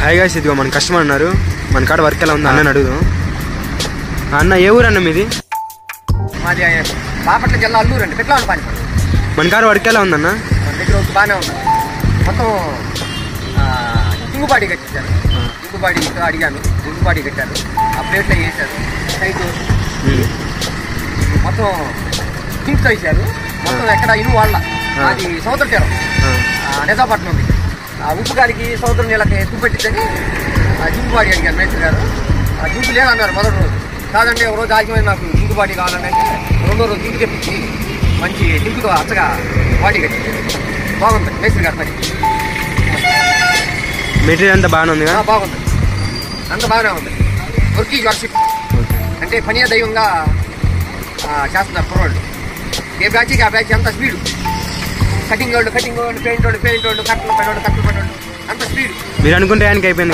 Hi guys, ఇదిగో మన customer అన్నారు. మన కాడ వర్క్ ఎలా ఉంది అన్న అడుగుదాం. అన్న ఏ ఊరు అన్న మీది? మాది బాపట్ల జిల్లా అల్లూరు అండి. పెట్ల పని. మన కాడ వర్క్ ఎలా ఉందన్న? మన దగ్గర బాగానే ఉంది. మొత్తం జింగుబాడీ కట్టించారు. జింగుబాడీ అడిగాను, జింగుబాడీ కట్టారు. ఆ ప్లేట్లో వేసారు. సైజు మొత్తం జింక్స్ వేసారు. మొత్తం ఎక్కడ ఇను వాళ్ళ అది సముద్ర తీరం నిజాపట్నం ఉంది. ఆ ఉప్పు గాలికి సముద్రం నీళ్ళకి ఎక్కువ పెట్టిందని జింగుబాడీ అడిగారు మేస్త్రి గారు. ఆ జింకు లేదన్నారు మొదటి రోజు. కాదండి ఒక రోజు ఆగిపోయి నాకు జింకు బాడీ కావాలని అంటే రెండో రోజు జింకు తెప్పించి మంచి జింకుతో అచ్చగా బాడీ కట్టించారు. బాగుంది మేస్త్రి గారు పని. మెటీరియల్ అంతా బాగానే ఉంది. బాగుంది, అంత బాగానే ఉంది. వర్క్ ఈజ్ వర్షిప్ అంటే పని దైవంగా చేస్తున్నారు కుర్రోళ్ళు. ఏ బ్యాచ్కి ఆ బ్యాచ్ అంత స్పీడు. కటింగ్ వాళ్ళు, పెయింట్ వాళ్ళు, కట్టలు పడేవాళ్ళు అంత స్పీడ్. మీరు అనుకుంటే ఆయనకి అయిపోయింది.